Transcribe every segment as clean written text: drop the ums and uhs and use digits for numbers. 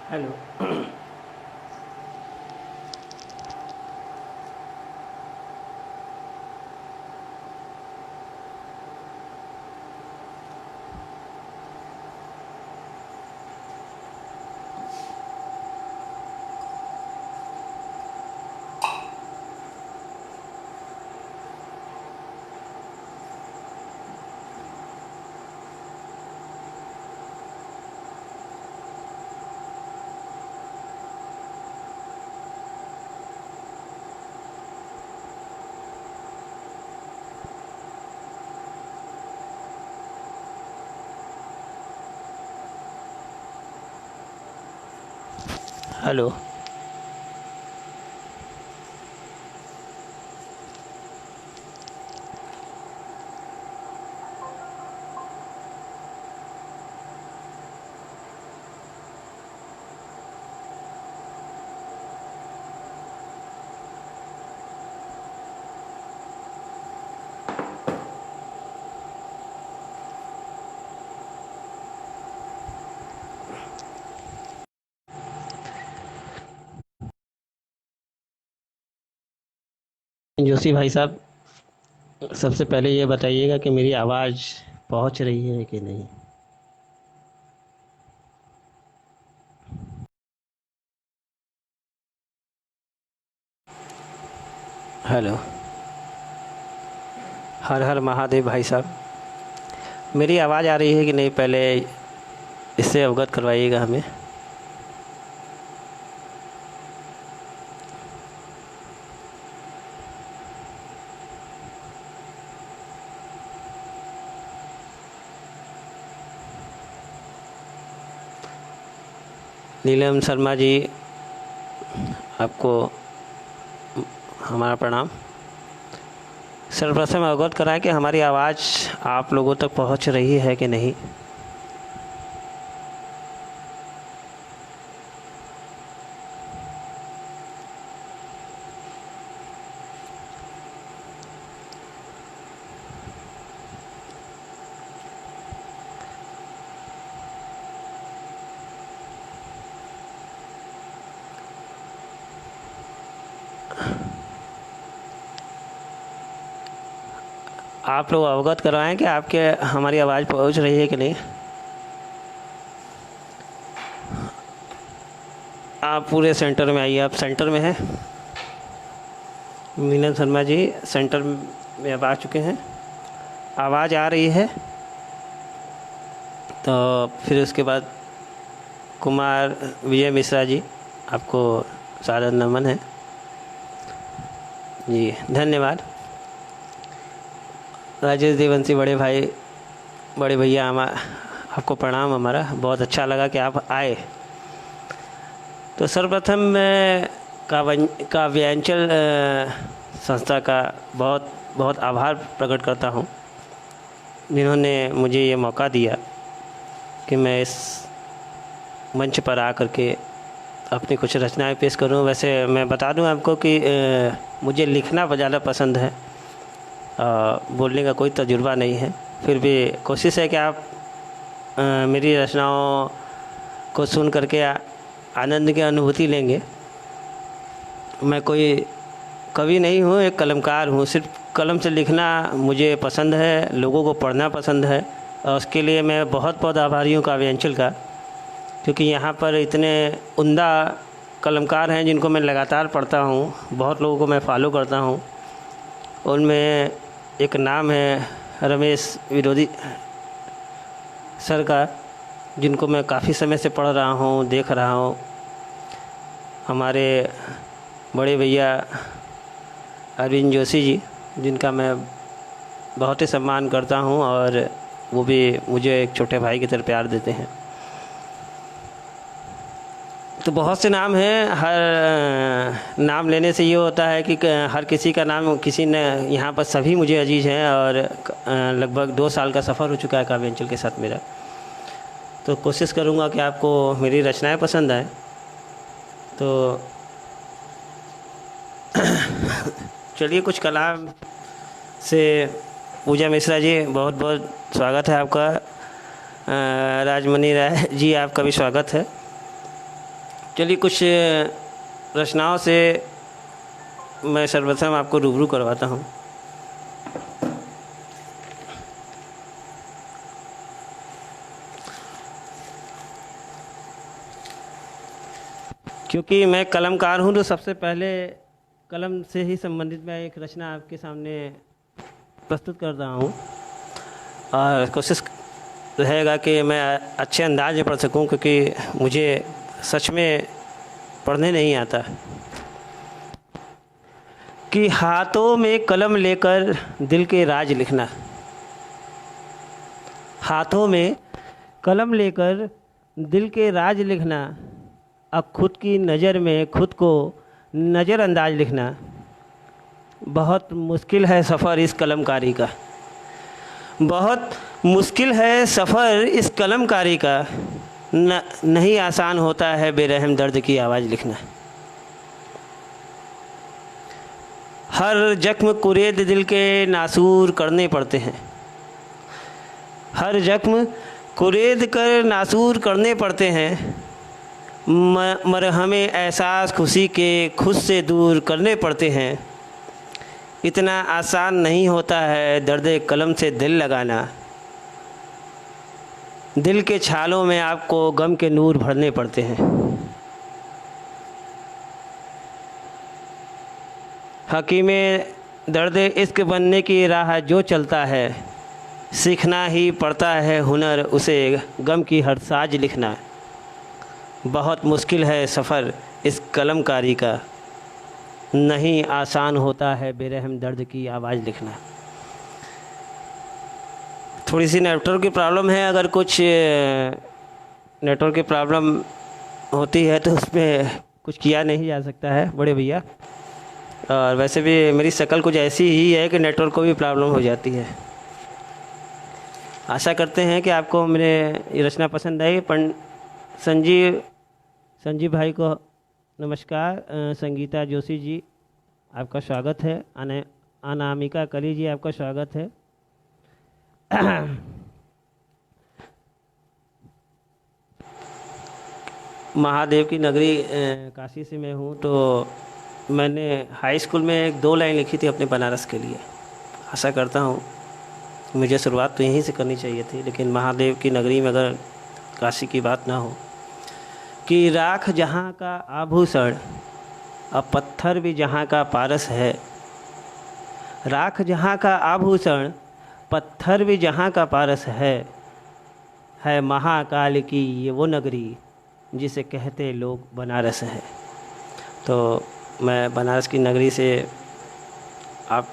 Hello. Hello. Joshi भाई साहब, सबसे पहले ये बताइएगा कि मेरी आवाज़ पहुंच रही है कि नहीं। हेलो। हर हर महादेव भाई साहब, मेरी आवाज़ आ रही है कि नहीं, पहले इससे अवगत करवाइएगा हमें। नीलम शर्मा जी, आपको हमारा प्रणाम। सर्वप्रथम अवगत कराएं कि हमारी आवाज़ आप लोगों तक पहुंच रही है कि नहीं। आप लोग अवगत करवाएं कि आपके हमारी आवाज़ पहुंच रही है कि नहीं। आप पूरे सेंटर में आइए। आप सेंटर में हैं। मीनल शर्मा जी सेंटर में अब आ चुके हैं। आवाज़ आ रही है तो फिर उसके बाद कुमार विजय मिश्रा जी, आपको सादर नमन है जी, धन्यवाद। राजेश देवंशी बड़े भाई, बड़े भैया, आपको प्रणाम। हमारा बहुत अच्छा लगा कि आप आए। तो सर्वप्रथम मैं काव्यांचल संस्था का बहुत बहुत आभार प्रकट करता हूँ, जिन्होंने मुझे ये मौका दिया कि मैं इस मंच पर आकर के अपनी कुछ रचनाएं पेश करूं। वैसे मैं बता दूं आपको कि मुझे लिखना ज़्यादा पसंद है, बोलने का कोई तजुर्बा नहीं है। फिर भी कोशिश है कि आप मेरी रचनाओं को सुन करके आनंद की अनुभूति लेंगे। मैं कोई कवि नहीं हूँ, एक कलमकार हूँ। सिर्फ कलम से लिखना मुझे पसंद है, लोगों को पढ़ना पसंद है, और उसके लिए मैं बहुत बहुत आभारी हूँ काव्यांचल का, क्योंकि यहाँ पर इतने उम्दा कलमकार हैं जिनको मैं लगातार पढ़ता हूँ। बहुत लोगों को मैं फॉलो करता हूँ। उनमें एक नाम है रमेश विरोधी सर का, जिनको मैं काफ़ी समय से पढ़ रहा हूँ, देख रहा हूँ। हमारे बड़े भैया अरविंद जोशी जी, जिनका मैं बहुत ही सम्मान करता हूँ, और वो भी मुझे एक छोटे भाई की तरह प्यार देते हैं। तो बहुत से नाम हैं। हर नाम लेने से ये होता है कि हर किसी का नाम किसी ने, यहाँ पर सभी मुझे अजीज़ हैं, और लगभग 2 साल का सफ़र हो चुका है काव्यांचल के साथ मेरा। तो कोशिश करूँगा कि आपको मेरी रचनाएं पसंद आए। तो चलिए, कुछ कलाम से पूजा मिश्रा जी, बहुत बहुत स्वागत है आपका। राजमणि राय जी, आपका भी स्वागत है। चलिए कुछ रचनाओं से मैं सर्वप्रथम आपको रूबरू करवाता हूँ। क्योंकि मैं कलमकार हूँ तो सबसे पहले कलम से ही संबंधित मैं एक रचना आपके सामने प्रस्तुत कर रहा हूँ और कोशिश रहेगा कि मैं अच्छे अंदाज में पढ़ सकूं, क्योंकि मुझे सच में पढ़ने नहीं आता। कि हाथों में कलम लेकर दिल के राज लिखना, हाथों में कलम लेकर दिल के राज लिखना, अब खुद की नज़र में खुद को नज़रअंदाज लिखना। बहुत मुश्किल है सफ़र इस कलमकारी का, बहुत मुश्किल है सफ़र इस कलमकारी का, नहीं आसान होता है बेरहम दर्द की आवाज़ लिखना। हर जख्म कुरेद दिल के नासूर करने पड़ते हैं, हर जख्म कुरेद कर नासूर करने पड़ते हैं। मरहमे एहसास खुशी के खुद से दूर करने पड़ते हैं। इतना आसान नहीं होता है दर्द कलम से दिल लगाना, दिल के छालों में आपको गम के नूर भरने पड़ते हैं। हकीमे दर्द इश्क बनने की राह जो चलता है, सीखना ही पड़ता है हुनर उसे गम की हर साज लिखना। बहुत मुश्किल है सफ़र इस कलमकारी का, नहीं आसान होता है बेरहम दर्द की आवाज़ लिखना। थोड़ी सी नेटवर्क की प्रॉब्लम है, अगर कुछ नेटवर्क की प्रॉब्लम होती है तो उसमें कुछ किया नहीं जा सकता है बड़े भैया। और वैसे भी मेरी शक्ल कुछ ऐसी ही है कि नेटवर्क को भी प्रॉब्लम हो जाती है। आशा करते हैं कि आपको मेरे ये रचना पसंद आई। संजीव भाई को नमस्कार। संगीता जोशी जी आपका स्वागत है। अनामिका कली जी आपका स्वागत है। महादेव की नगरी काशी से मैं हूँ, तो मैंने हाई स्कूल में एक 2 लाइन लिखी थी अपने बनारस के लिए। आशा करता हूँ मुझे शुरुआत तो यहीं से करनी चाहिए थी, लेकिन महादेव की नगरी में अगर काशी की बात ना हो। कि राख जहाँ का आभूषण, अब पत्थर भी जहाँ का पारस है। राख जहाँ का आभूषण, पत्थर भी जहाँ का पारस है महाकाल की ये वो नगरी जिसे कहते लोग बनारस है। तो मैं बनारस की नगरी से आप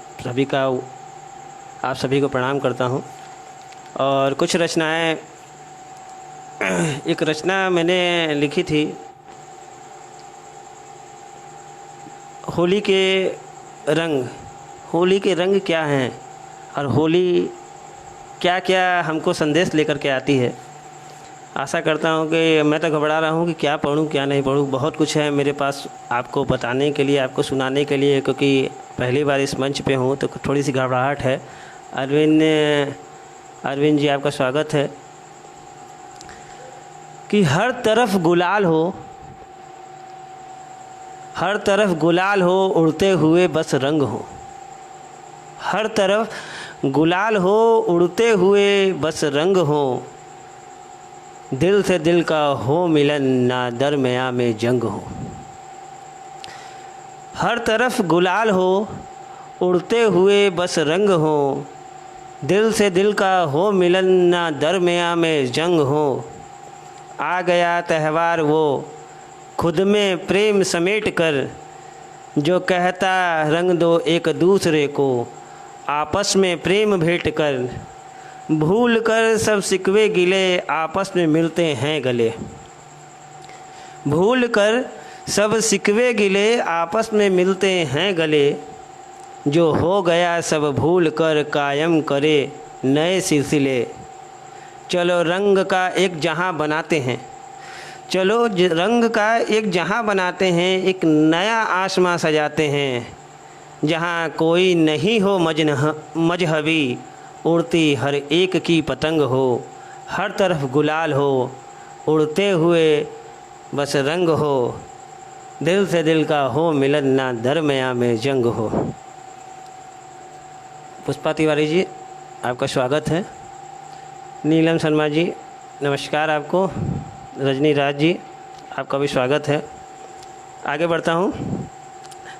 सभी को प्रणाम करता हूँ। और कुछ रचनाएं, एक रचना मैंने लिखी थी होली के रंग। होली के रंग क्या हैं और होली क्या क्या हमको संदेश लेकर के आती है। आशा करता हूँ कि मैं तो घबरा रहा हूँ कि क्या पढ़ूँ क्या नहीं पढ़ूँ। बहुत कुछ है मेरे पास आपको बताने के लिए, आपको सुनाने के लिए, क्योंकि पहली बार इस मंच पे हूँ तो थोड़ी सी घबराहट है। अरविंद जी आपका स्वागत है। कि हर तरफ गुलाल हो, हर तरफ गुलाल हो, उड़ते हुए बस रंग हो। हर तरफ गुलाल हो, उड़ते हुए बस रंग हो। दिल से दिल का हो मिलन, ना दरमियाँ में जंग हो। हर तरफ गुलाल हो, उड़ते हुए बस रंग हो। दिल से दिल का हो मिलन, ना दरमियाँ में जंग हो। आ गया त्यौहार वो खुद में प्रेम समेट कर, जो कहता रंग दो एक दूसरे को। आपस में प्रेम भेंट कर, भूल कर सब सिकवे गिले, आपस में मिलते हैं गले। भूल कर सब सिकवे गिले, आपस में मिलते हैं गले। जो हो गया सब भूल कर, कायम करे नए सिलसिले। चलो रंग का एक जहां बनाते हैं, चलो रंग का एक जहां बनाते हैं। एक नया आसमां सजाते हैं, जहां कोई नहीं हो मजहबी, उड़ती हर एक की पतंग हो। हर तरफ गुलाल हो, उड़ते हुए बस रंग हो, दिल से दिल का हो मिलन, ना दरमियाँ में जंग हो। पुष्पा तिवारी जी, आपका स्वागत है। नीलम शर्मा जी, नमस्कार आपको। रजनी राज जी, आपका भी स्वागत है। आगे बढ़ता हूँ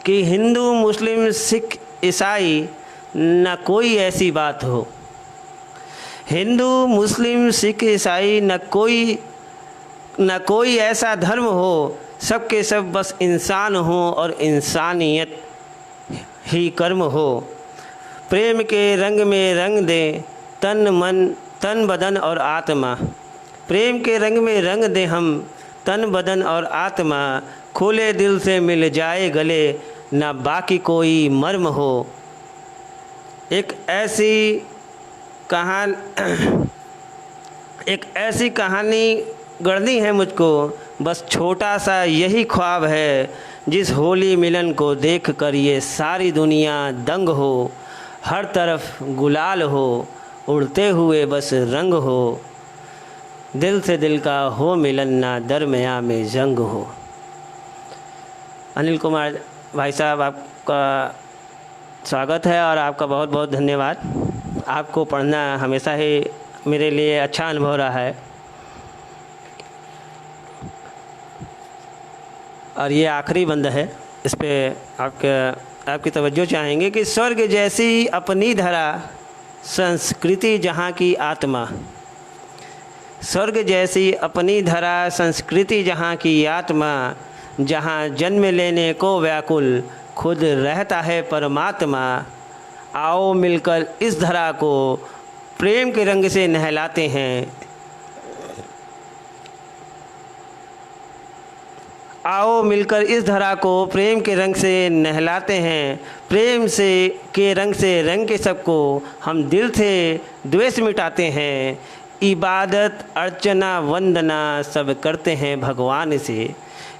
कि हिंदू मुस्लिम सिख ईसाई न कोई ऐसी बात हो, हिंदू मुस्लिम सिख ईसाई न कोई ऐसा धर्म हो, सबके सब बस इंसान हो और इंसानियत ही कर्म हो। प्रेम के रंग में रंग दे तन बदन और आत्मा, प्रेम के रंग में रंग दे हम तन बदन और आत्मा, खुले दिल से मिल जाए गले, ना बाकी कोई मर्म हो। एक ऐसी कहानी गढ़नी है मुझको, बस छोटा सा यही ख्वाब है, जिस होली मिलन को देख कर ये सारी दुनिया दंग हो। हर तरफ गुलाल हो, उड़ते हुए बस रंग हो, दिल से दिल का हो मिलन, ना दरमियाँ में जंग हो। अनिल कुमार भाई साहब, आपका स्वागत है और आपका बहुत बहुत धन्यवाद। आपको पढ़ना हमेशा ही मेरे लिए अच्छा अनुभव रहा है। और ये आखिरी बंद है, इस पे आपकी तवज्जो चाहेंगे कि स्वर्ग जैसी अपनी धरा, संस्कृति जहाँ की आत्मा, स्वर्ग जैसी अपनी धरा, संस्कृति जहाँ की आत्मा, जहाँ जन्म लेने को व्याकुल खुद रहता है परमात्मा। आओ मिलकर इस धरा को प्रेम के रंग से नहलाते हैं, आओ मिलकर इस धरा को प्रेम के रंग से नहलाते हैं। प्रेम से के रंग से रंग के सबको हम दिल से द्वेष मिटाते हैं। इबादत अर्चना वंदना सब करते हैं भगवान से,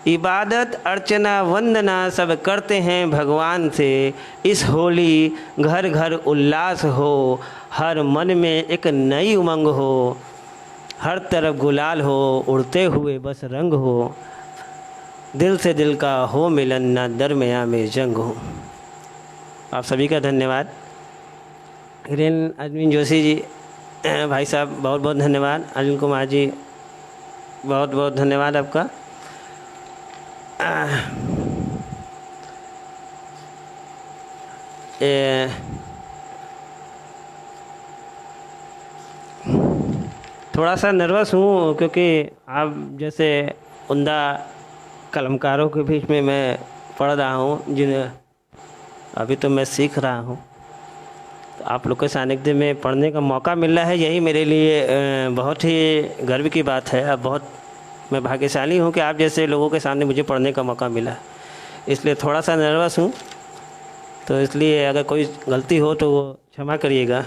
इबादत अर्चना वंदना सब करते हैं भगवान से। इस होली घर घर उल्लास हो, हर मन में एक नई उमंग हो, हर तरफ गुलाल हो, उड़ते हुए बस रंग हो, दिल से दिल का हो मिलन, ना दरमियाँ में जंग हो। आप सभी का धन्यवाद। हिरेन अजमीन जोशी जी भाई साहब, बहुत बहुत धन्यवाद। अनिल कुमार जी, बहुत बहुत धन्यवाद आपका। थोड़ा सा नर्वस हूँ क्योंकि आप जैसे उम्दा कलमकारों के बीच में मैं पढ़ रहा हूँ, जिन्हें अभी तो मैं सीख रहा हूँ। तो आप लोग के सानिध्य में पढ़ने का मौका मिल रहा है, यही मेरे लिए बहुत ही गर्व की बात है। अब बहुत मैं भाग्यशाली हूँ कि आप जैसे लोगों के सामने मुझे पढ़ने का मौका मिला, इसलिए थोड़ा सा नर्वस हूँ। तो इसलिए अगर कोई गलती हो तो वो क्षमा करिएगा।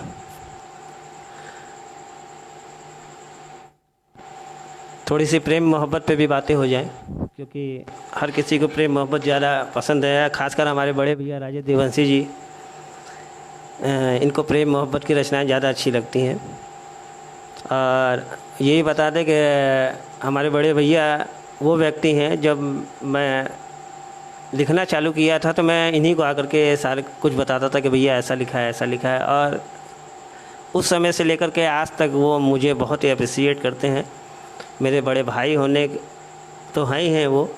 थोड़ी सी प्रेम मोहब्बत पे भी बातें हो जाएं, क्योंकि हर किसी को प्रेम मोहब्बत ज़्यादा पसंद है। खासकर हमारे बड़े भैया राजेश देवंशी जी, इनको प्रेम मोहब्बत की रचनाएं ज़्यादा अच्छी लगती हैं। और यही बता दें कि हमारे बड़े भैया वो व्यक्ति हैं, जब मैं लिखना चालू किया था तो मैं इन्हीं को आकर के सारे कुछ बताता था कि भैया ऐसा लिखा है, ऐसा लिखा है। और उस समय से लेकर के आज तक वो मुझे बहुत ही अप्रिसिएट करते हैं। मेरे बड़े भाई होने तो हैं ही हैं, वो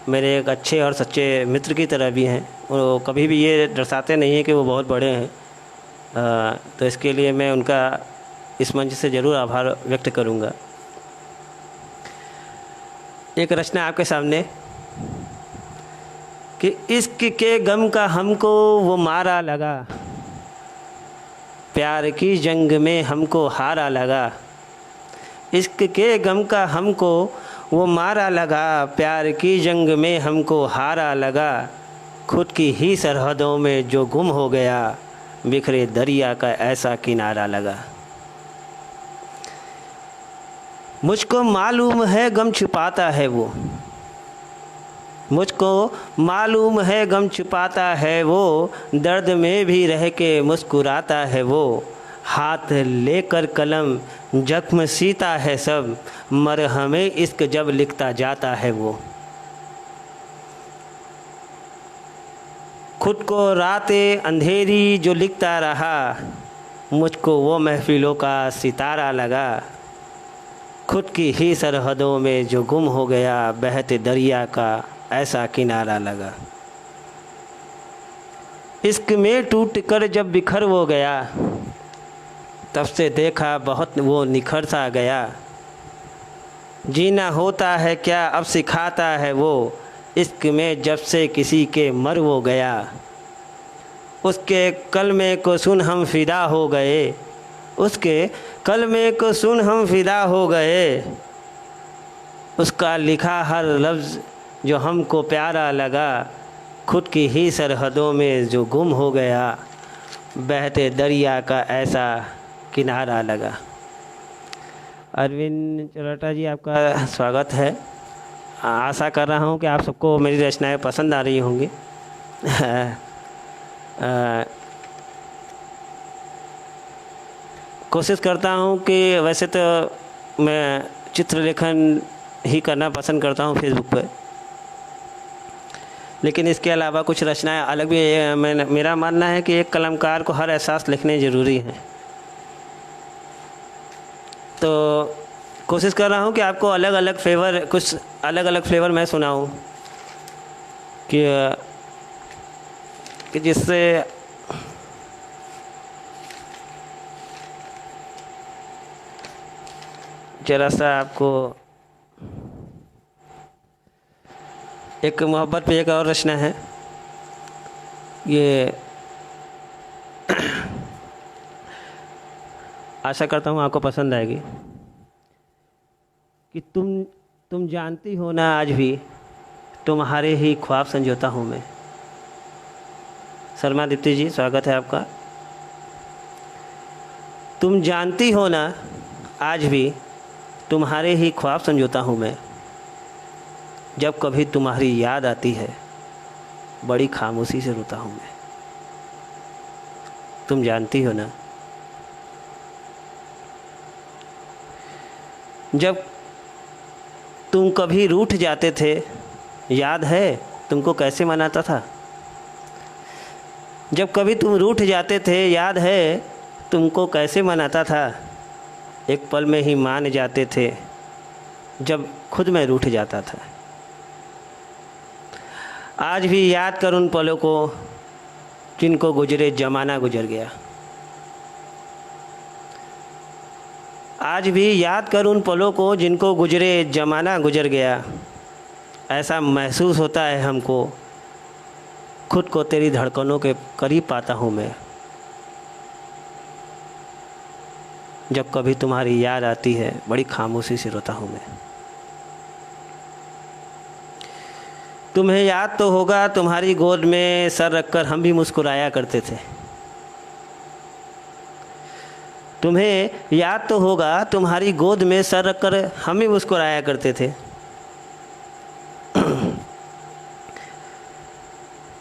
मेरे एक अच्छे और सच्चे मित्र की तरह भी हैं। वो कभी भी ये दर्शाते नहीं हैं कि वो बहुत बड़े हैं। तो इसके लिए मैं उनका इस मंच से ज़रूर आभार व्यक्त करूंगा। एक रचना आपके सामने कि इश्क के गम का हमको वो मारा लगा, प्यार की जंग में हमको हारा लगा। इश्क के गम का हमको वो मारा लगा, प्यार की जंग में हमको हारा लगा। खुद की ही सरहदों में जो गुम हो गया, बिखरे दरिया का ऐसा किनारा लगा। मुझको मालूम है गम छुपाता है वो, मुझको मालूम है गम छुपाता है वो, दर्द में भी रह के मुस्कुराता है वो। हाथ लेकर कलम जख्म सीता है सब, मरहमे इश्क जब लिखता जाता है वो। खुद को रातें अंधेरी जो लिखता रहा, मुझको वो महफिलों का सितारा लगा। खुद की ही सरहदों में जो गुम हो गया, बहते दरिया का ऐसा किनारा लगा। इश्क में टूट कर जब बिखर वो गया, तब से देखा बहुत वो निखर सा गया। जीना होता है क्या अब सिखाता है वो, इश्क में जब से किसी के मर वो गया। उसके कलमे को सुन हम फिदा हो गए, उसके कलमे को सुन हम फिदा हो गए। उसका लिखा हर लफ्ज़ जो हमको प्यारा लगा, खुद की ही सरहदों में जो गुम हो गया, बहते दरिया का ऐसा किनारा लगा। अरविंद चराटा जी, आपका स्वागत है। आशा कर रहा हूँ कि आप सबको मेरी रचनाएं पसंद आ रही होंगी। कोशिश करता हूँ कि वैसे तो मैं चित्रलेखन ही करना पसंद करता हूँ फेसबुक पर, लेकिन इसके अलावा कुछ रचनाएं अलग भी मेरा मानना है कि एक कलमकार को हर एहसास लिखने ज़रूरी हैं। तो कोशिश कर रहा हूँ कि आपको अलग अलग फ्लेवर मैं सुनाऊँ कि जिससे ज़रा सा आपको एक मोहब्बत पे एक और रचना है। ये आशा करता हूँ आपको पसंद आएगी। कि तुम जानती हो ना आज भी तुम्हारे ही ख्वाब संजोता हूँ मैं। शर्मा दीप्ति जी, स्वागत है आपका। तुम जानती हो ना आज भी तुम्हारे ही ख्वाब संजोता हूँ मैं। जब कभी तुम्हारी याद आती है, बड़ी खामोशी से रोता हूँ मैं। तुम जानती हो ना। जब तुम कभी रूठ जाते थे, याद है तुमको कैसे मनाता था। जब कभी तुम रूठ जाते थे, याद है तुमको कैसे मनाता था। एक पल में ही मान जाते थे, जब खुद मैं रूठ जाता था। आज भी याद कर उन पलों को जिनको गुजरे ज़माना गुजर गया। आज भी याद कर उन पलों को जिनको गुजरे ज़माना गुजर गया। ऐसा महसूस होता है हमको, खुद को तेरी धड़कनों के करीब पाता हूँ मैं। जब कभी तुम्हारी याद आती है, बड़ी खामोशी से रोता हूँ मैं। तुम्हें याद तो होगा तुम्हारी गोद में सर रखकर हम भी मुस्कुराया करते थे। तुम्हें याद तो होगा तुम्हारी गोद में सर रखकर हम भी मुस्कुराया करते थे।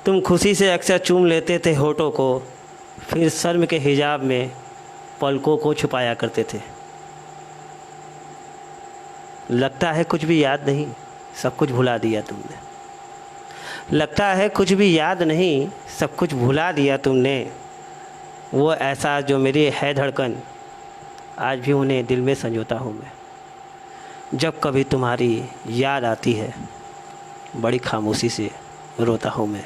तुम खुशी से अक्सर चूम लेते थे होठों को, फिर शर्म के हिजाब में पलकों को छुपाया करते थे। लगता है कुछ भी याद नहीं, सब कुछ भुला दिया तुमने। लगता है कुछ भी याद नहीं, सब कुछ भुला दिया तुमने। वो ऐसा जो मेरी है धड़कन, आज भी उन्हें दिल में संजोता हूँ मैं। जब कभी तुम्हारी याद आती है, बड़ी खामोशी से रोता हूँ मैं।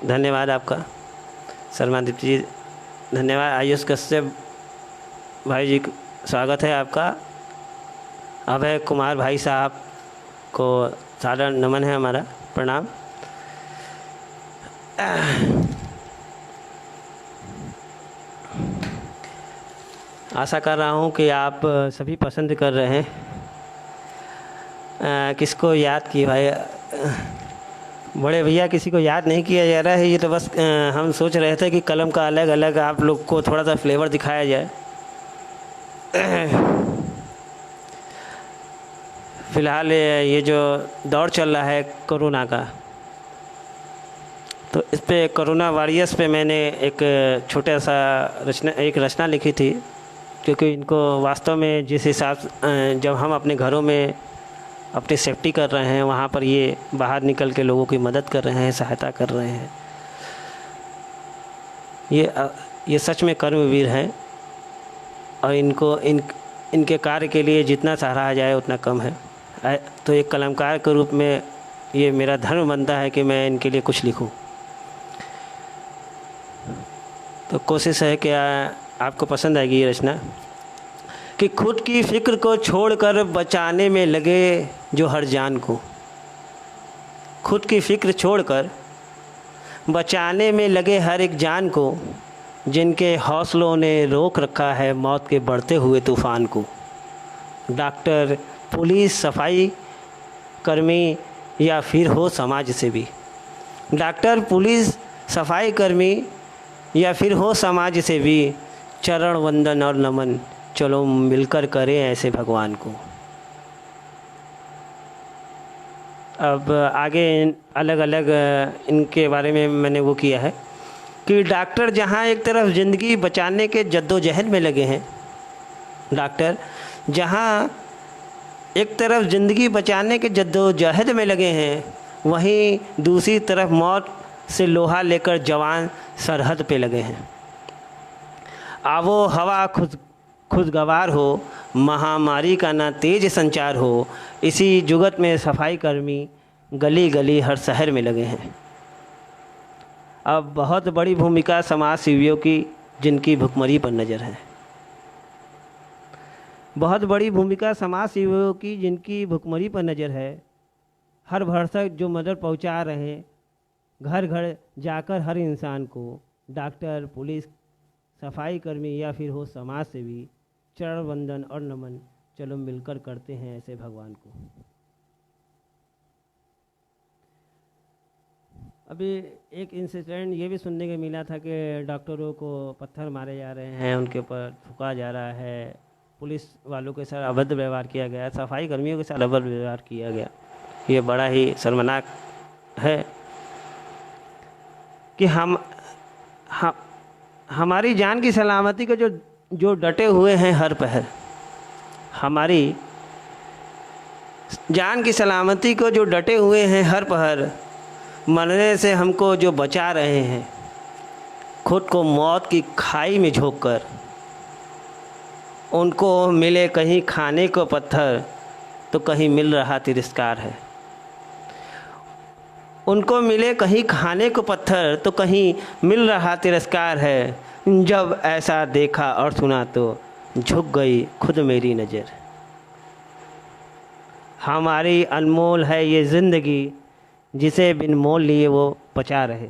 धन्यवाद आपका शर्मा दीप्ति जी, धन्यवाद। आयुष कश्यप भाई जी, स्वागत है आपका। अभय कुमार भाई साहब को सादर नमन है हमारा, प्रणाम। आशा कर रहा हूँ कि आप सभी पसंद कर रहे हैं। किसको याद किए भाई? बड़े भैया, किसी को याद नहीं किया जा रहा है। ये तो बस हम सोच रहे थे कि कलम का अलग अलग आप लोग को थोड़ा सा फ्लेवर दिखाया जाए। फ़िलहाल ये जो दौर चल रहा है कोरोना का, तो इस पे कोरोना वॉरियर्स पे मैंने एक छोटा सा रचना लिखी थी। क्योंकि इनको वास्तव में जिस हिसाब जब हम अपने घरों में अपनी सेफ्टी कर रहे हैं, वहाँ पर ये बाहर निकल के लोगों की मदद कर रहे हैं, सहायता कर रहे हैं। ये सच में कर्मवीर हैं और इनके कार्य के लिए जितना सराहा जाए उतना कम है। तो एक कलमकार के रूप में ये मेरा धर्म बनता है कि मैं इनके लिए कुछ लिखूं। तो कोशिश है कि आपको पसंद आएगी ये रचना। कि खुद की फ़िक्र को छोड़कर बचाने में लगे जो हर जान को, खुद की फ़िक्र छोड़कर बचाने में लगे हर एक जान को, जिनके हौसलों ने रोक रखा है मौत के बढ़ते हुए तूफ़ान को। डॉक्टर, पुलिस, सफाई कर्मी या फिर हो समाज सेवी। डॉक्टर, पुलिस, सफाई कर्मी या फिर हो समाज सेवी, चरण वंदन और नमन, चलो मिलकर करें ऐसे भगवान को। अब आगे अलग अलग इनके बारे में मैंने वो किया है कि डॉक्टर जहाँ एक तरफ ज़िंदगी बचाने के जद्दोजहद में लगे हैं, डॉक्टर जहाँ एक तरफ ज़िंदगी बचाने के जद्दोजहद में लगे हैं, वहीं दूसरी तरफ मौत से लोहा लेकर जवान सरहद पे लगे हैं। आवो हवा खुशगवार हो, महामारी का ना तेज संचार हो, इसी जुगत में सफाई कर्मी गली गली हर शहर में लगे हैं। अब बहुत बड़ी भूमिका समाज सेवियों की, जिनकी भुखमरी पर नज़र है। बहुत बड़ी भूमिका समाज सेवियों की, जिनकी भुखमरी पर नज़र है। हर भरसक जो मदद पहुंचा रहे हैं, घर घर जाकर हर इंसान को। डॉक्टर, पुलिस, सफाई कर्मी या फिर हो समाज सेवी, चरण वंदन और नमन, चलो मिलकर करते हैं ऐसे भगवान को। अभी एक इंसिडेंट ये भी सुनने को मिला था कि डॉक्टरों को पत्थर मारे जा रहे हैं, उनके ऊपर थूका जा रहा है, पुलिस वालों के साथ अभद्र व्यवहार किया गया, सफाई कर्मियों के साथ अभद्र व्यवहार किया गया। ये बड़ा ही शर्मनाक है कि हमारी जान की सलामती को जो डटे हुए हैं हर पहर, हमारी जान की सलामती को जो डटे हुए हैं हर पहर, मरने से हमको जो बचा रहे हैं, खुद को मौत की खाई में झोंक कर। उनको मिले कहीं खाने को पत्थर, तो कहीं मिल रहा तिरस्कार है। उनको मिले कहीं खाने को पत्थर, तो कहीं मिल रहा तिरस्कार है। जब ऐसा देखा और सुना तो झुक गई खुद मेरी नज़र। हमारी अनमोल है ये ज़िंदगी, जिसे बिन मोल लिए वो बचा रहे।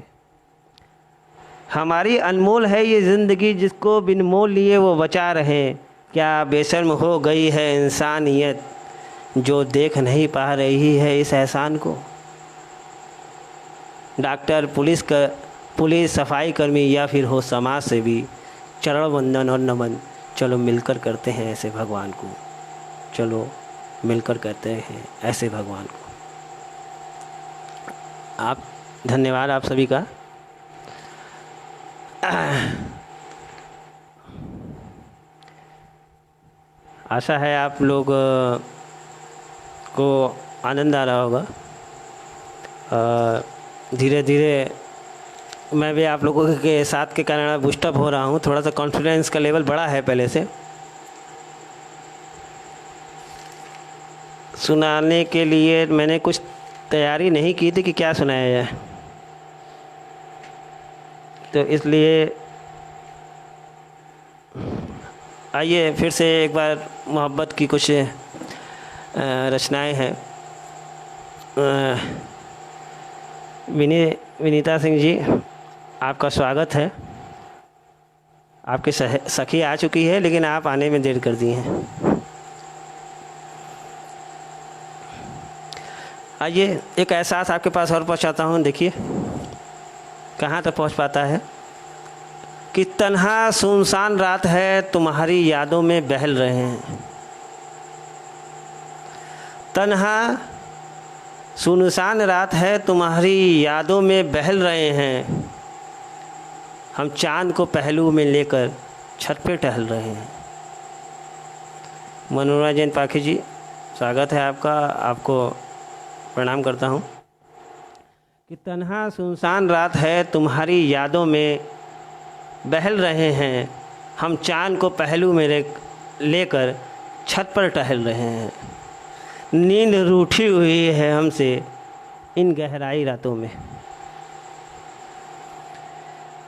हमारी अनमोल है ये ज़िंदगी, जिसको बिन मोल लिए वो बचा रहे। क्या बेशर्म हो गई है इंसानियत, जो देख नहीं पा रही है इस एहसान को। डॉक्टर, पुलिस, सफाई कर्मी या फिर हो समाज सेवी, चरण वंदन और नमन, चलो मिलकर करते हैं ऐसे भगवान को। चलो मिलकर करते हैं ऐसे भगवान को। आप धन्यवाद आप सभी का। आशा है आप लोग को आनंद आ रहा होगा। धीरे धीरे मैं भी आप लोगों के साथ के कारण बूस्टअप हो रहा हूँ। थोड़ा सा कॉन्फिडेंस का लेवल बढ़ा है पहले से। सुनाने के लिए मैंने कुछ तैयारी नहीं की थी कि क्या सुनाया जाए, तो इसलिए आइए फिर से एक बार मोहब्बत की कुछ रचनाएं हैं। विनीता सिंह जी, आपका स्वागत है। आपकी सखी आ चुकी है, लेकिन आप आने में देर कर दी हैं। आइए एक एहसास आपके पास और पहुंचाता हूं। देखिए कहाँ तक पहुंच पाता है कि तन्हा सुनसान रात है, तुम्हारी यादों में बहल रहे हैं। तन्हा सुनसान रात है, तुम्हारी यादों में बहल रहे हैं। हम चांद को पहलू में लेकर छत पे टहल रहे हैं। मनोरमा जैन पाखी जी, स्वागत है आपका, आपको प्रणाम करता हूँ। कि तन्हा सुनसान रात है, तुम्हारी यादों में बहल रहे हैं हम, चाँद को पहलू में लेकर छत पर टहल रहे हैं। नींद रूठी हुई है हमसे इन गहराई रातों में,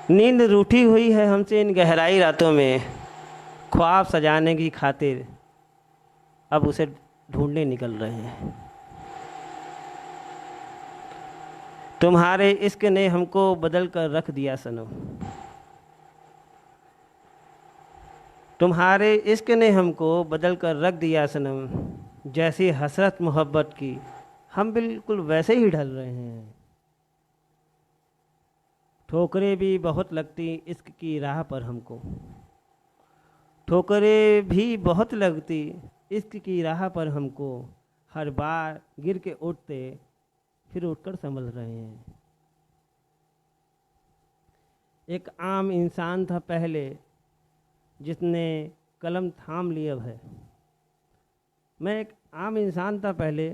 नींद रूठी हुई है हमसे इन गहराई रातों में, ख्वाब सजाने की खातिर अब उसे ढूंढने निकल रहे हैं। तुम्हारे इश्क ने हमको बदल कर रख दिया सनम, तुम्हारे इश्क ने हमको बदल कर रख दिया सनम, जैसी हसरत मोहब्बत की हम बिल्कुल वैसे ही ढल रहे हैं। ठोकरें भी बहुत लगती इश्क की राह पर हमको, ठोकरें भी बहुत लगती इश्क की राह पर हमको, हर बार गिर के उठते फिर उठकर संभल रहे हैं। एक आम इंसान था पहले जिसने कलम थाम ली अब है, मैं एक आम इंसान था पहले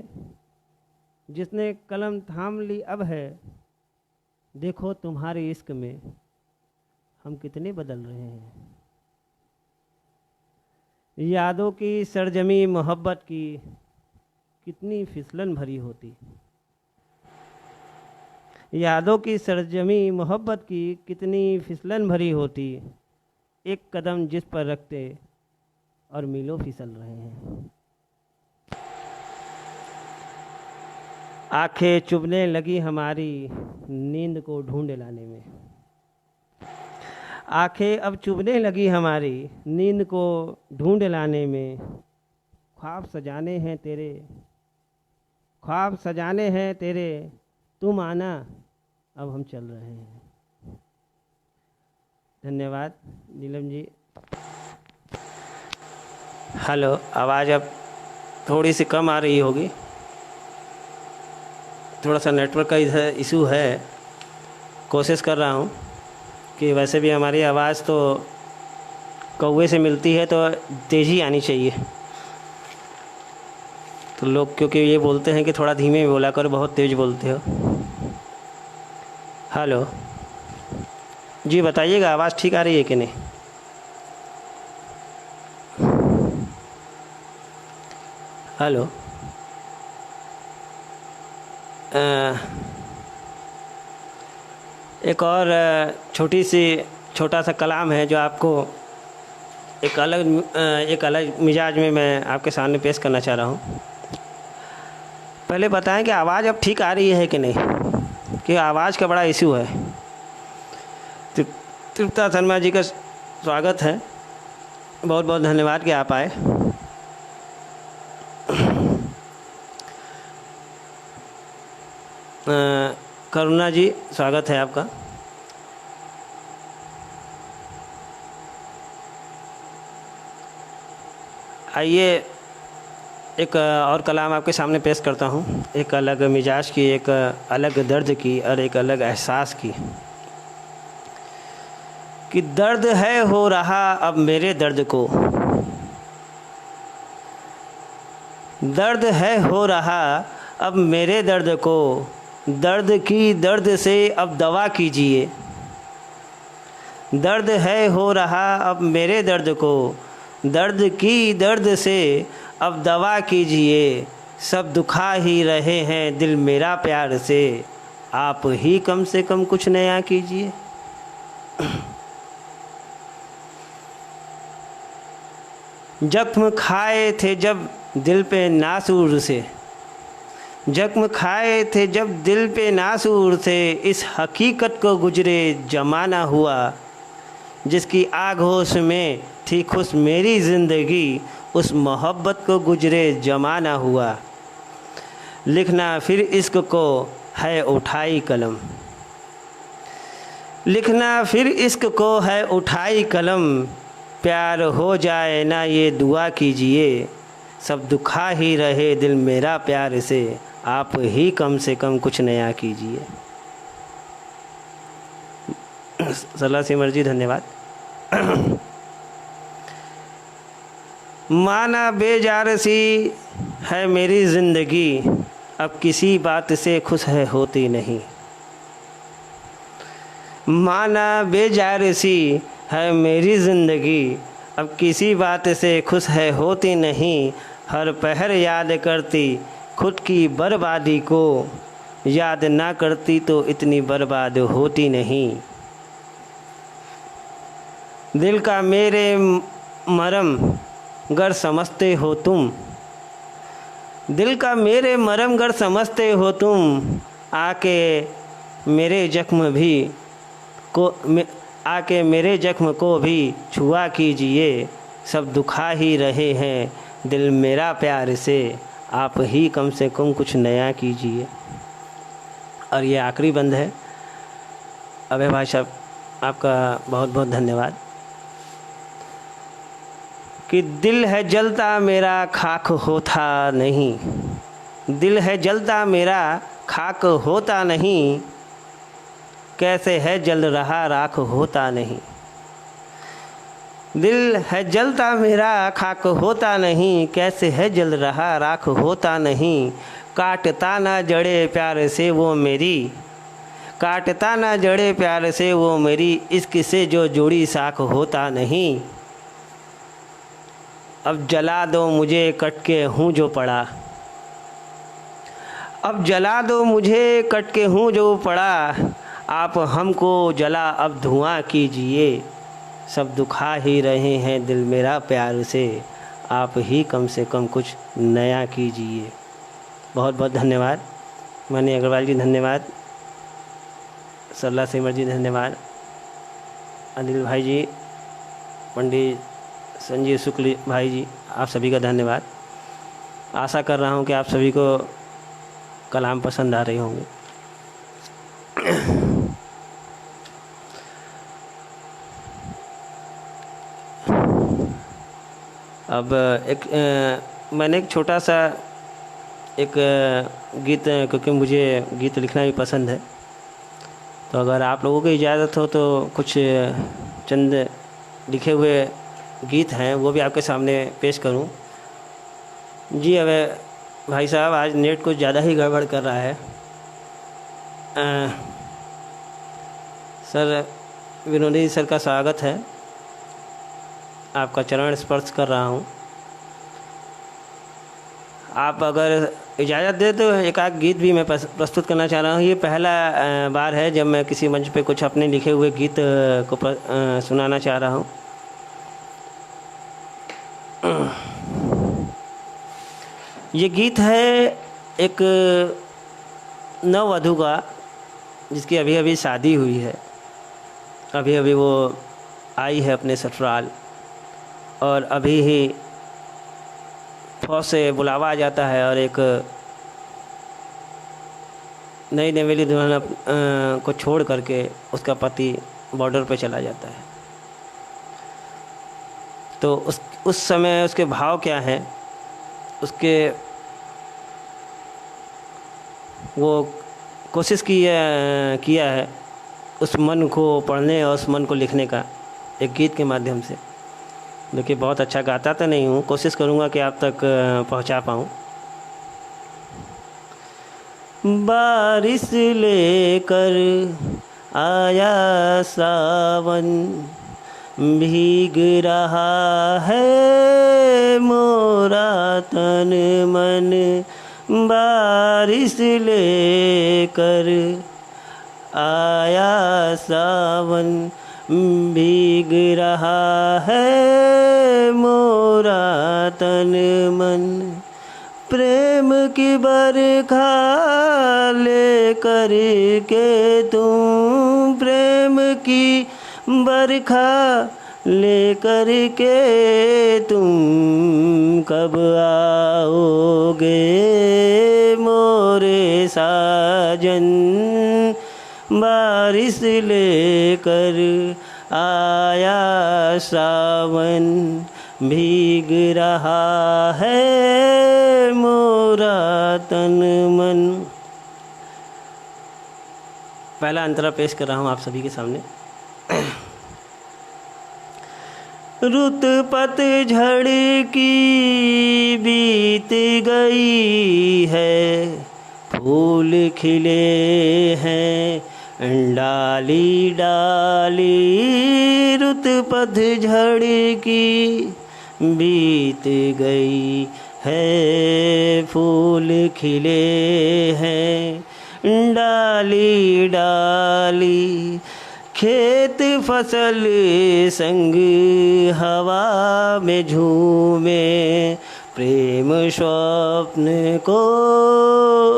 जिसने कलम थाम ली अब है, देखो तुम्हारे इश्क में हम कितने बदल रहे हैं। यादों की सरजमी मोहब्बत की कितनी फिसलन भरी होती, यादों की सरजमी मोहब्बत की कितनी फिसलन भरी होती, एक कदम जिस पर रखते और मीलों फिसल रहे हैं। आंखें चुभने लगी हमारी नींद को ढूंढ लाने में, आंखें अब चुभने लगी हमारी नींद को ढूंढ लाने में, ख्वाब सजाने हैं तेरे, ख्वाब सजाने हैं तेरे, तुम आना अब हम चल रहे हैं। धन्यवाद नीलम जी। हेलो, आवाज़ अब थोड़ी सी कम आ रही होगी, थोड़ा सा नेटवर्क का इधर इशू है। कोशिश कर रहा हूँ कि वैसे भी हमारी आवाज़ तो कौवे से मिलती है तो तेज़ी आनी चाहिए, तो लोग क्योंकि ये बोलते हैं कि थोड़ा धीमे बोला करो, बहुत तेज़ बोलते हो। हेलो जी, बताइएगा आवाज़ ठीक आ रही है कि नहीं। हेलो, एक और छोटा सा कलाम है जो आपको एक अलग मिजाज में मैं आपके सामने पेश करना चाह रहा हूँ। पहले बताएं कि आवाज़ अब ठीक आ रही है कि नहीं, कि आवाज़ का बड़ा इशू है। तृप्ता शर्मा जी का स्वागत है, बहुत बहुत धन्यवाद कि आप आए। करुणा जी, स्वागत है आपका। आइए एक और कलाम आपके सामने पेश करता हूँ, एक अलग मिजाज की, एक अलग दर्द की और एक अलग एहसास की। कि दर्द है हो रहा अब मेरे दर्द को, दर्द है हो रहा अब मेरे दर्द को, दर्द की दर्द से अब दवा कीजिए। दर्द है हो रहा अब मेरे दर्द को, दर्द की दर्द से अब दवा कीजिए। सब दुखा ही रहे हैं दिल मेरा प्यार से, आप ही कम से कम कुछ नया कीजिए। जख्म खाए थे जब दिल पे नासूर से, जख्म खाए थे जब दिल पे नासूर थे, इस हकीकत को गुजरे जमाना हुआ। जिसकी आगोश में थी खुश मेरी ज़िंदगी, उस मोहब्बत को गुजरे जमाना हुआ। लिखना फिर इश्क को है उठाई कलम, लिखना फिर इश्क को है उठाई कलम, प्यार हो जाए ना ये दुआ कीजिए। सब दुखा ही रहे दिल मेरा प्यार से, आप ही कम से कम कुछ नया कीजिए। सलाह सिमर जी, धन्यवाद। माना बेजार सी है मेरी ज़िंदगी, अब किसी बात से खुश है होती नहीं। माना बेजार सी है मेरी ज़िंदगी, अब किसी बात से खुश है होती नहीं। हर पहर याद करती खुद की बर्बादी को, याद ना करती तो इतनी बर्बाद होती नहीं। दिल का मेरे मरम गर समझते हो तुम, दिल का मेरे मरम गर समझते हो तुम, आके मेरे जख्म भी को आके मेरे जख्म को भी छुआ कीजिए। सब दुखा ही रहे हैं दिल मेरा प्यार से, आप ही कम से कम कुछ नया कीजिए। और ये आखिरी बंद है। अभय भाई साहब, आपका बहुत बहुत धन्यवाद। कि दिल है जलता मेरा खाक होता नहीं, दिल है जलता मेरा खाक होता नहीं, कैसे है जल रहा राख होता नहीं। दिल है जलता मेरा खाक होता नहीं, कैसे है जल रहा राख होता नहीं। काटता ना जड़े प्यार से वो मेरी, काटता ना जड़े प्यार से वो मेरी, इश्क से जो जुड़ी साख होता नहीं। अब जला दो मुझे कट के हूँ जो पड़ा, अब जला दो मुझे कट के हूँ जो पड़ा, आप हमको जला अब धुआं कीजिए। सब दुखा ही रहे हैं दिल मेरा प्यार से, आप ही कम से कम कुछ नया कीजिए। बहुत बहुत धन्यवाद। मनी अग्रवाल जी धन्यवाद, सरला सिमर जी धन्यवाद, अनिल भाई जी, पंडित संजीव शुक्ल भाई जी, आप सभी का धन्यवाद। आशा कर रहा हूँ कि आप सभी को कलाम पसंद आ रहे होंगे। अब मैंने एक छोटा सा एक गीत, क्योंकि मुझे गीत लिखना भी पसंद है, तो अगर आप लोगों की इजाज़त हो तो कुछ चंद लिखे हुए गीत हैं वो भी आपके सामने पेश करूं। जी अब भाई साहब, आज नेट कुछ ज़्यादा ही गड़बड़ कर रहा है। सर विनोदी सर का स्वागत है, आपका चरण स्पर्श कर रहा हूं। आप अगर इजाज़त दे तो एक आध गीत भी मैं प्रस्तुत करना चाह रहा हूँ। ये पहला बार है जब मैं किसी मंच पे कुछ अपने लिखे हुए गीत को सुनाना चाह रहा हूँ। ये गीत है एक नववधू का, जिसकी अभी अभी शादी हुई है, अभी अभी वो आई है अपने ससुराल, और अभी ही फौज से बुलावा आ जाता है और एक नई नवेली दुल्हन को छोड़ करके उसका पति बॉर्डर पे चला जाता है। तो उस समय उसके भाव क्या हैं, उसके वो कोशिश किया है उस मन को पढ़ने और उस मन को लिखने का एक गीत के माध्यम से। देखिए, बहुत अच्छा गाता तो नहीं हूँ, कोशिश करूँगा कि आप तक पहुँचा पाऊँ। बारिश लेकर आया सावन, भीग रहा है मोरा तन मन। बारिश लेकर आया सावन, भीग रहा है मोरा तन मन। प्रेम की बरखा लेकर के तुम, प्रेम की बरखा लेकर के तुम कब आओगे मोरे साजन। बारिश लेकर आया सावन, भीग रहा है मोरा तन मन। पहला अंतरा पेश कर रहा हूँ आप सभी के सामने। रुत पतझड़ की बीत गई है, फूल खिले हैं डाली डाली। रुत पतझड़ की बीत गई है, फूल खिले हैं डाली डाली। खेत फसल संग हवा में झूमे, प्रेम स्वप्न को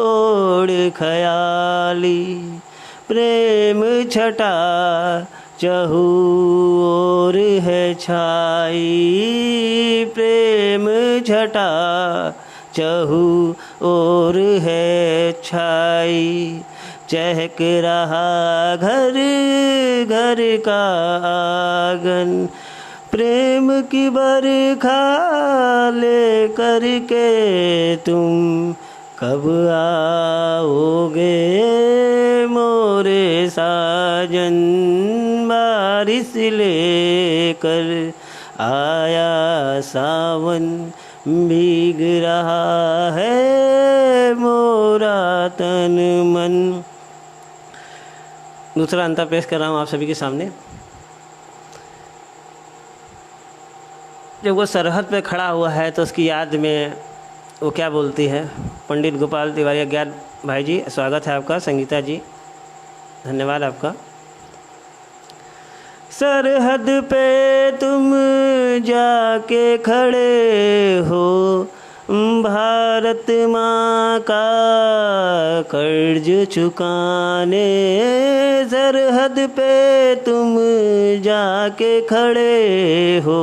ओढ़ ख़याली। प्रेम छटा चहु ओर है छाई, प्रेम छटा चहु ओर है छाई। चहक रहा घर घर का आंगन, प्रेम की बरखा ले करके तुम कब आओगे मोरे साजन। बारिश लेकर आया सावन, भीग रहा है मोरा तन मन। दूसरा अंतर पेश कर रहा हूँ आप सभी के सामने। जब वो सरहद पे खड़ा हुआ है तो उसकी याद में वो क्या बोलती है। पंडित गोपाल तिवारी अज्ञात भाई जी, स्वागत है आपका। संगीता जी, धन्यवाद आपका। सरहद पे तुम जाके खड़े हो, भारत माँ का कर्ज चुकाने। सरहद पे तुम जाके खड़े हो,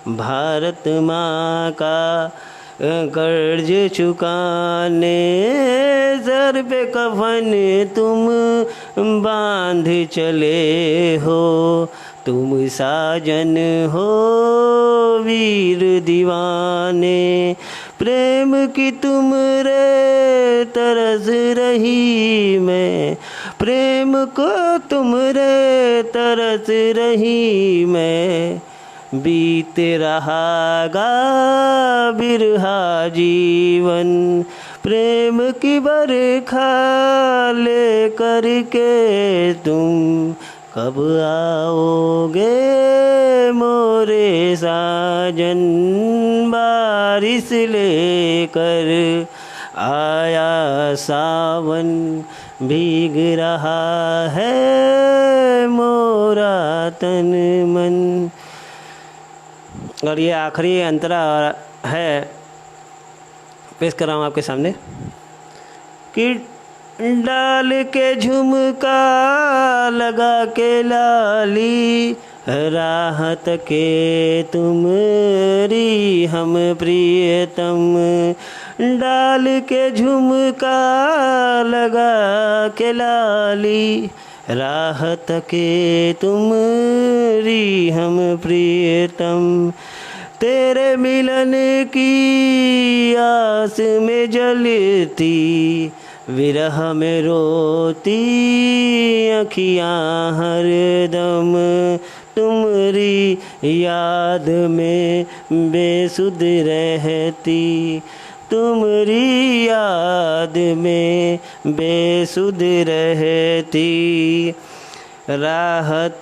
भारत माँ का कर्ज चुकाने। सर पे कफन तुम बांध चले हो, तुम साजन हो वीर दीवाने। प्रेम की तुम रे तरस रही मैं, प्रेम को तुम रे तरस रही मैं। बीत रहा गा बिरहा जीवन, प्रेम की बरखा ले करके तुम कब आओगे मोरे साजन। बारिश लेकर आया सावन, भीग रहा है मोरा तन मन। और ये आखिरी अंतरा है, पेश कर रहा हूँ आपके सामने कि डाल के झुमका लगा के लाली, राहत के तुमरी हम प्रियतम। डाल के झुमका लगा के लाली, राहत के तुमरी हम प्रियतम। तेरे मिलन की आस में जलती, विरह में रोती अखियाँ हरदम। तुमरी याद में बेसुध रहती, तुमरी याद में बेसुध रहती। राहत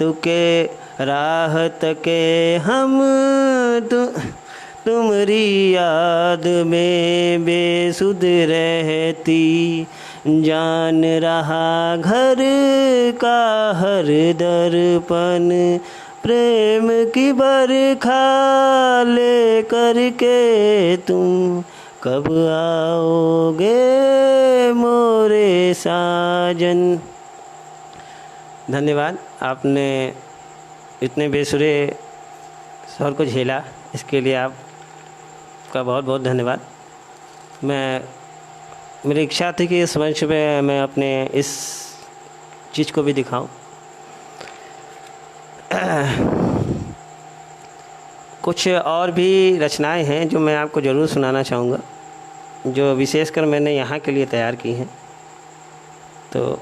के हम तुमरी याद में बेसुध रहती। जान रहा घर का हर दर्पण, प्रेम की बरखा ले करके तुम कब आओगे मोरे साजन। धन्यवाद, आपने इतने बेसुरे स्वर को झेला, इसके लिए आपका बहुत बहुत धन्यवाद। मेरी इच्छा थी कि इस मंच पे मैं अपने इस चीज़ को भी दिखाऊं। कुछ और भी रचनाएं हैं जो मैं आपको ज़रूर सुनाना चाहूँगा, जो विशेषकर मैंने यहाँ के लिए तैयार की हैं। तो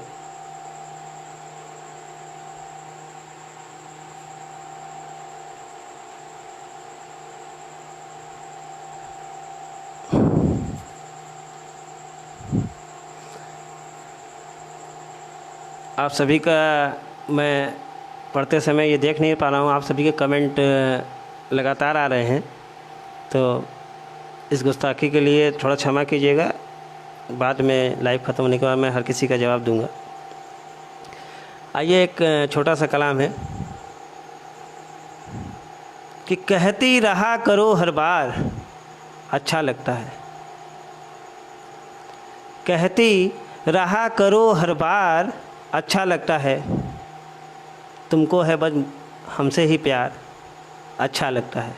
आप सभी का मैं पढ़ते समय ये देख नहीं पा रहा हूँ, आप सभी के कमेंट लगातार आ रहे हैं, तो इस गुस्ताखी के लिए थोड़ा क्षमा कीजिएगा। बाद में लाइव ख़त्म होने के बाद मैं हर किसी का जवाब दूंगा। आइए, एक छोटा सा कलाम है कि कहती रहा करो हर बार अच्छा लगता है। कहती रहा करो हर बार अच्छा लगता है, तुमको है बस हमसे ही प्यार अच्छा लगता है।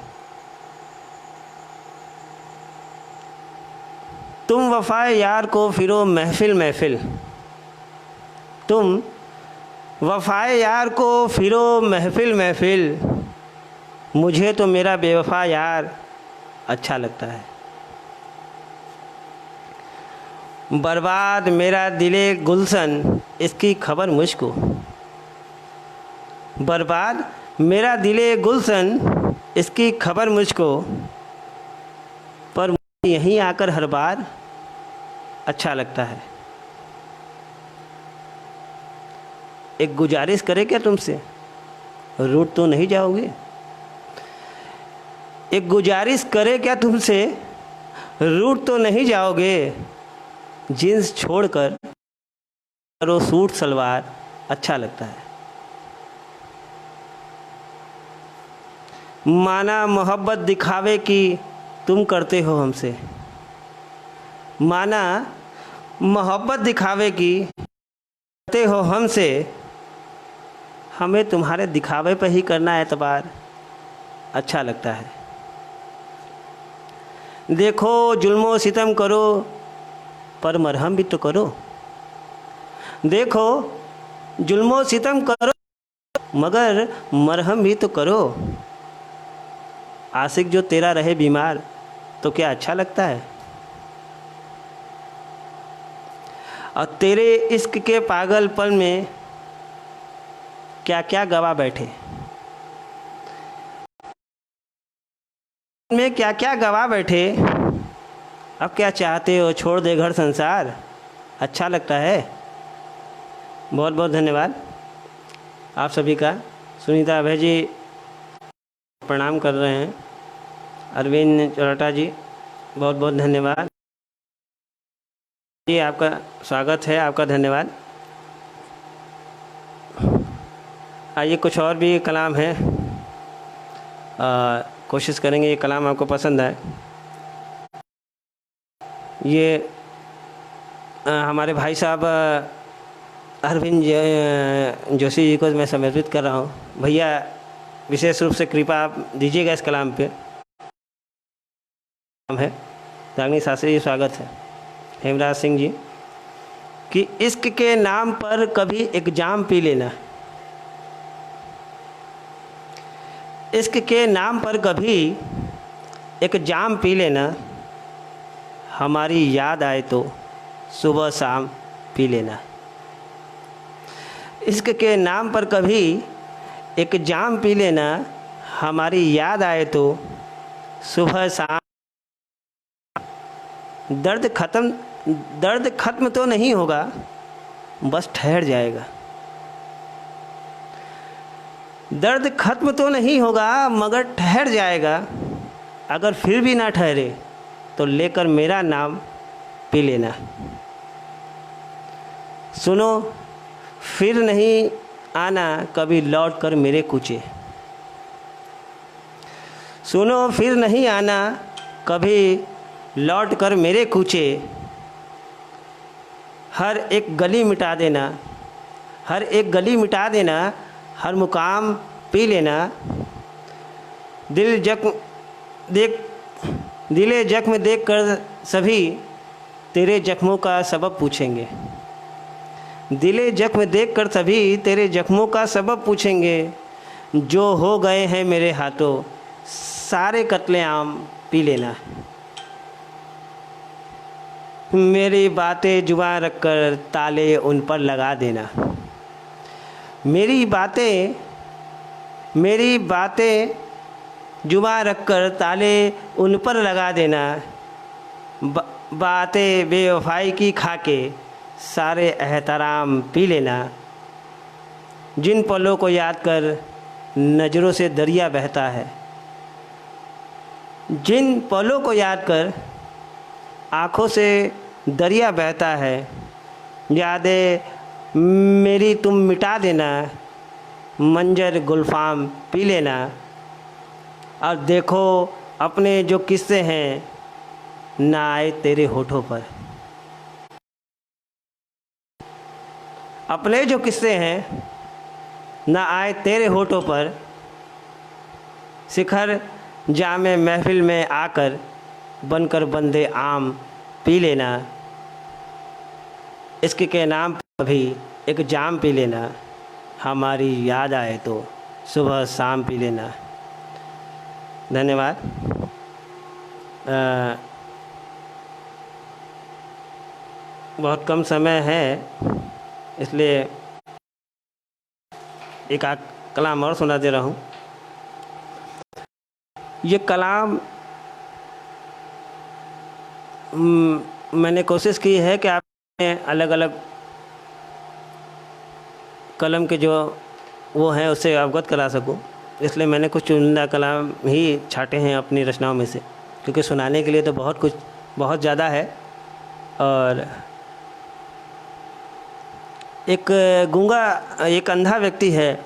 तुम वफ़ाए यार को फिरो महफ़िल महफ़िल, तुम वफ़ाए यार को फिरो महफ़िल महफ़िल, मुझे तो मेरा बेवफ़ा यार अच्छा लगता है। बर्बाद मेरा दिले गुलशन, इसकी खबर मुझको, बर्बाद मेरा दिले गुलशन, इसकी खबर मुझको, पर यहीं आकर हर बार अच्छा लगता है। एक गुजारिश करे क्या तुमसे, रूठ तो नहीं जाओगे? एक गुजारिश करे क्या तुमसे, रूठ तो नहीं जाओगे? जीन्स छोड़कर करो सूट सलवार अच्छा लगता है। माना मोहब्बत दिखावे की तुम करते हो हमसे, माना मोहब्बत दिखावे की करते हो हमसे, हमें तुम्हारे दिखावे पर ही करना एतबार अच्छा लगता है। देखो जुल्मो सितम करो पर मरहम भी तो करो, देखो जुल्मो सितम करो मगर मरहम भी तो करो। आशिक जो तेरा रहे बीमार तो क्या अच्छा लगता है? और तेरे इश्क के पागलपन में क्या क्या गवा बैठे, में क्या क्या गवा बैठे। अब क्या चाहते हो, छोड़ दे घर संसार अच्छा लगता है। बहुत बहुत धन्यवाद आप सभी का। सुनीता अभय जी प्रणाम कर रहे हैं। अरविंद चौराटा जी बहुत बहुत धन्यवाद जी, आपका स्वागत है, आपका धन्यवाद। आइए, कुछ और भी कलाम है, कोशिश करेंगे ये कलाम आपको पसंद आए। ये हमारे भाई साहब अरविंद जोशी जी को मैं समर्पित कर रहा हूँ। भैया विशेष रूप से कृपा आप दीजिएगा इस कलाम पे। है रागिनी शास्त्री जी, स्वागत है। हेमराज सिंह जी कि इश्क के नाम पर कभी एक जाम पी लेना, इश्क के नाम पर कभी एक जाम पी लेना, हमारी याद आए तो सुबह शाम पी लेना। इश्क के नाम पर कभी एक जाम पी लेना, हमारी याद आए तो सुबह शाम। दर्द ख़त्म तो नहीं होगा, बस ठहर जाएगा। दर्द ख़त्म तो नहीं होगा मगर ठहर जाएगा। अगर फिर भी ना ठहरे तो लेकर मेरा नाम पी लेना। सुनो फिर नहीं आना कभी लौट कर मेरे कूचे, सुनो फिर नहीं आना कभी लौट कर मेरे कूचे। हर एक गली मिटा देना, हर एक गली मिटा देना, हर मुकाम पी लेना। दिले जख्म देख कर सभी तेरे जख्मों का सबब पूछेंगे, दिले जख्म देख कर सभी तेरे जख्मों का सबब पूछेंगे। जो हो गए हैं मेरे हाथों सारे कत्लेआम पी लेना। मेरी बातें जुबान रखकर ताले उन पर लगा देना, मेरी बातें जुबान रखकर ताले उन पर लगा देना। बातें बेवफाई की खाके सारे एहतराम पी लेना। जिन पलों को याद कर नज़रों से दरिया बहता है, जिन पलों को याद कर आँखों से दरिया बहता है। यादें मेरी तुम मिटा देना, मंजर गुलफाम पी लेना, और देखो अपने जो किस्से हैं ना आए तेरे होठों पर। अपने जो किस्से हैं ना आए तेरे होठों पर, शिखर जामे महफिल में आकर बनकर बंदे आम पी लेना। इश्क के नाम पर भी एक जाम पी लेना, हमारी याद आए तो सुबह शाम पी लेना। धन्यवाद। बहुत कम समय है, इसलिए एक आध कलाम और सुना दे रहा हूँ। ये कलाम मैंने कोशिश की है कि आपने अलग अलग कलम के जो वो हैं उससे अवगत करा सकूं, इसलिए मैंने कुछ चुनिंदा कलाम ही छाटे हैं अपनी रचनाओं में से, क्योंकि सुनाने के लिए तो बहुत ज़्यादा है। और एक अंधा व्यक्ति है,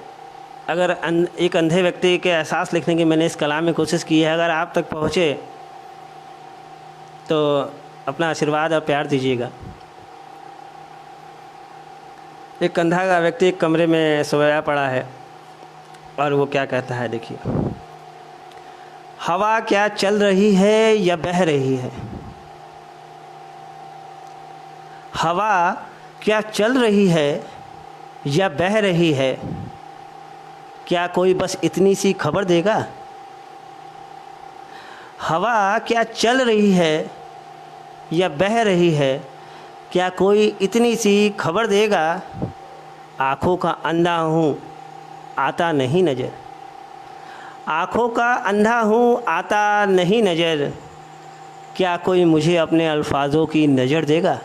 अगर एक अंधे व्यक्ति के एहसास लिखने की मैंने इस कलाम में कोशिश की है। अगर आप तक पहुँचे तो अपना आशीर्वाद और प्यार दीजिएगा। एक अंधा का व्यक्ति एक कमरे में सोया पड़ा है और वो क्या कहता है, देखिए। हवा क्या चल रही है या बह रही है, हवा क्या चल रही है या बह रही है, क्या कोई बस इतनी सी खबर देगा। हवा क्या चल रही है या बह रही है, क्या कोई इतनी सी खबर देगा। आँखों का अंधा हूँ आता नहीं नज़र, आँखों का अंधा हूँ आता नहीं नज़र, क्या कोई मुझे अपने अल्फाजों की नज़र देगा।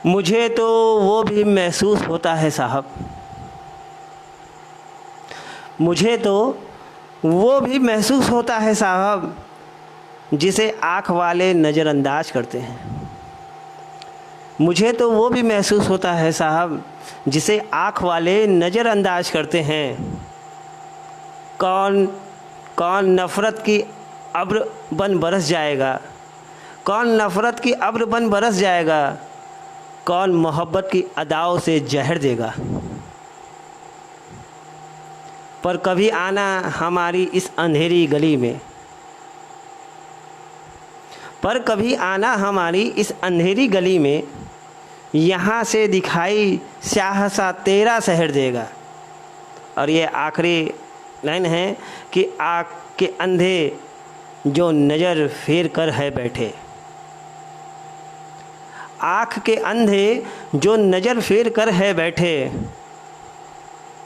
मुझे तो वो भी महसूस होता है साहब, मुझे तो वो भी महसूस होता है साहब, जिसे आँख वाले नज़रअंदाज करते हैं। मुझे तो वो भी महसूस होता है साहब, जिसे आँख वाले नज़रअंदाज करते हैं। कौन कौन नफ़रत की अब्र बन बरस जाएगा, कौन नफ़रत की अब्र बन बरस जाएगा, कौन मोहब्बत की अदाओं से जहर देगा। पर कभी आना हमारी इस अंधेरी गली में, पर कभी आना हमारी इस अंधेरी गली में, यहाँ से दिखाई स्याह सा तेरा शहर देगा। और ये आखिरी लाइन है कि आँख के अंधे जो नज़र फेर कर है बैठे, आँख के अंधे जो नज़र फेर कर है बैठे,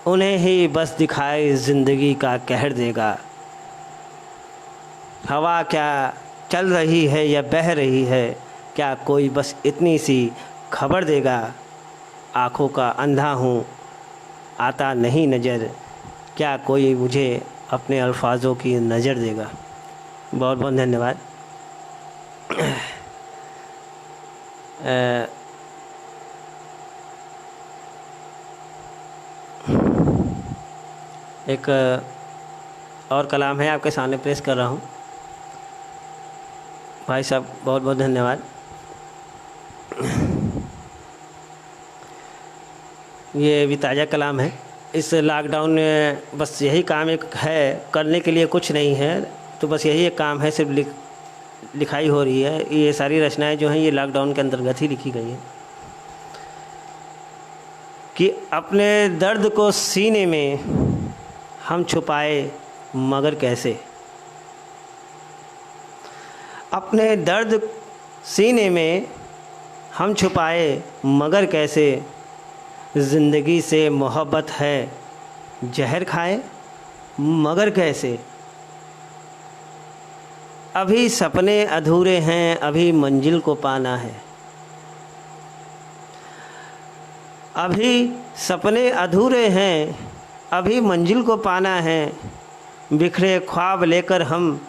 उन्हें ही बस दिखाए ज़िंदगी का कहर देगा। हवा क्या चल रही है या बह रही है, क्या कोई बस इतनी सी खबर देगा। आँखों का अंधा हूँ आता नहीं नज़र, क्या कोई मुझे अपने अल्फाजों की नज़र देगा। बहुत बहुत धन्यवाद। एक और कलाम है आपके सामने पेश कर रहा हूँ। भाई साहब बहुत बहुत धन्यवाद। ये भी ताज़ा कलाम है। इस लॉकडाउन में बस यही काम एक है, करने के लिए कुछ नहीं है, तो बस यही एक काम है, सिर्फ लिखाई हो रही है। ये सारी रचनाएं जो हैं ये लॉकडाउन के अंतर्गत ही लिखी गई हैं। कि अपने दर्द को सीने में हम छुपाए मगर कैसे, अपने दर्द सीने में हम छुपाए मगर कैसे, ज़िंदगी से मोहब्बत है जहर खाए मगर कैसे। अभी सपने अधूरे हैं, अभी मंजिल को पाना है, अभी सपने अधूरे हैं, अभी मंजिल को पाना है, बिखरे ख्वाब लेकर हम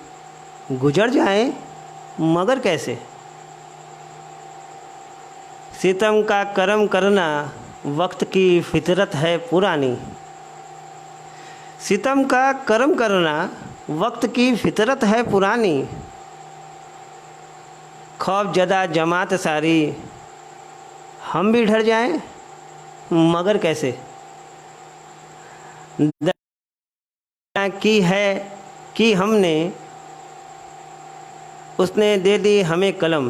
गुजर जाएं मगर कैसे। सितम का करम करना वक्त की फितरत है पुरानी, सितम का करम करना वक्त की फितरत है पुरानी, खौफ जदा जमात सारी हम भी ढर जाएं मगर कैसे। की है कि हमने, उसने दे दी हमें कलम,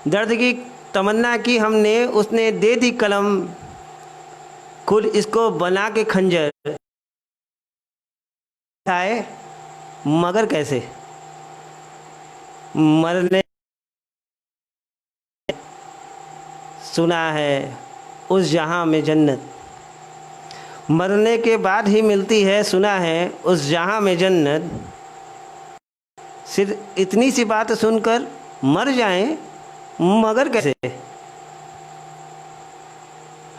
दर्द की तमन्ना की हमने, उसने दे दी कलम, खुद इसको बना के खंजर आए मगर कैसे। मरने सुना है उस जहां में जन्नत, मरने के बाद ही मिलती है सुना है उस जहां में जन्नत, सिर्फ इतनी सी बात सुनकर मर जाएं मगर कैसे।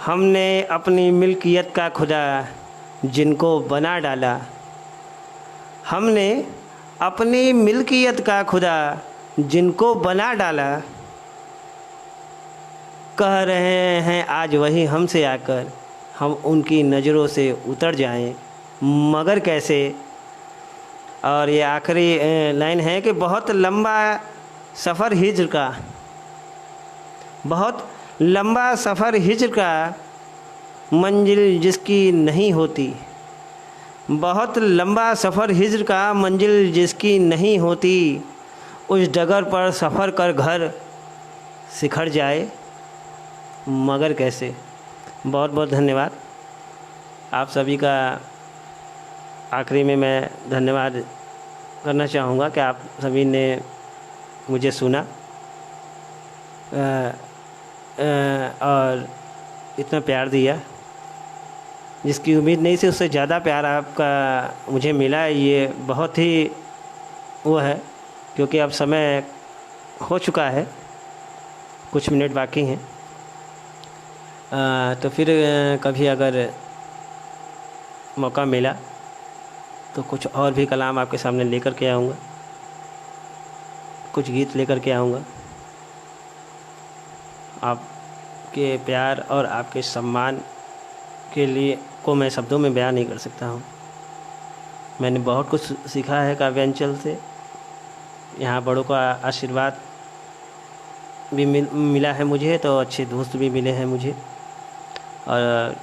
हमने अपनी मिल्कियत का खुदा जिनको बना डाला, हमने अपनी मिल्कियत का खुदा जिनको बना डाला, कह रहे हैं आज वही हमसे आकर हम उनकी नज़रों से उतर जाएं मगर कैसे। और ये आखिरी लाइन है कि बहुत लंबा सफ़र हिज्र का, बहुत लंबा सफ़र हिज्र का, मंजिल जिसकी नहीं होती, बहुत लंबा सफ़र हिज्र का, मंजिल जिसकी नहीं होती, उस डगर पर सफ़र कर घर सिखर जाए मगर कैसे। बहुत बहुत धन्यवाद आप सभी का। आखिरी में मैं धन्यवाद करना चाहूँगा कि आप सभी ने मुझे सुना और इतना प्यार दिया, जिसकी उम्मीद नहीं थी उससे ज़्यादा प्यार आपका मुझे मिला। ये बहुत ही वो है, क्योंकि अब समय हो चुका है, कुछ मिनट बाकी हैं। तो फिर कभी अगर मौका मिला तो कुछ और भी कलाम आपके सामने लेकर के आऊँगा, कुछ गीत लेकर के आऊँगा। आपके प्यार और आपके सम्मान के लिए को मैं शब्दों में बयान नहीं कर सकता हूँ। मैंने बहुत कुछ सीखा है काव्यांचल से, यहाँ बड़ों का आशीर्वाद भी मिला है मुझे, तो अच्छे दोस्त भी मिले हैं मुझे, और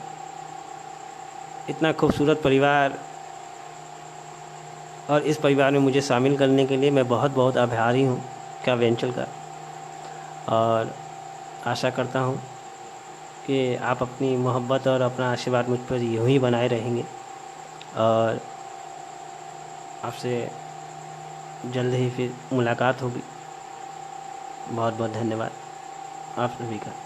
इतना खूबसूरत परिवार, और इस परिवार में मुझे शामिल करने के लिए मैं बहुत बहुत आभारी हूँ काव्यांचल का। और आशा करता हूँ कि आप अपनी मोहब्बत और अपना आशीर्वाद मुझ पर यूँ ही बनाए रहेंगे, और आपसे जल्द ही फिर मुलाकात होगी। बहुत बहुत धन्यवाद आप सभी का।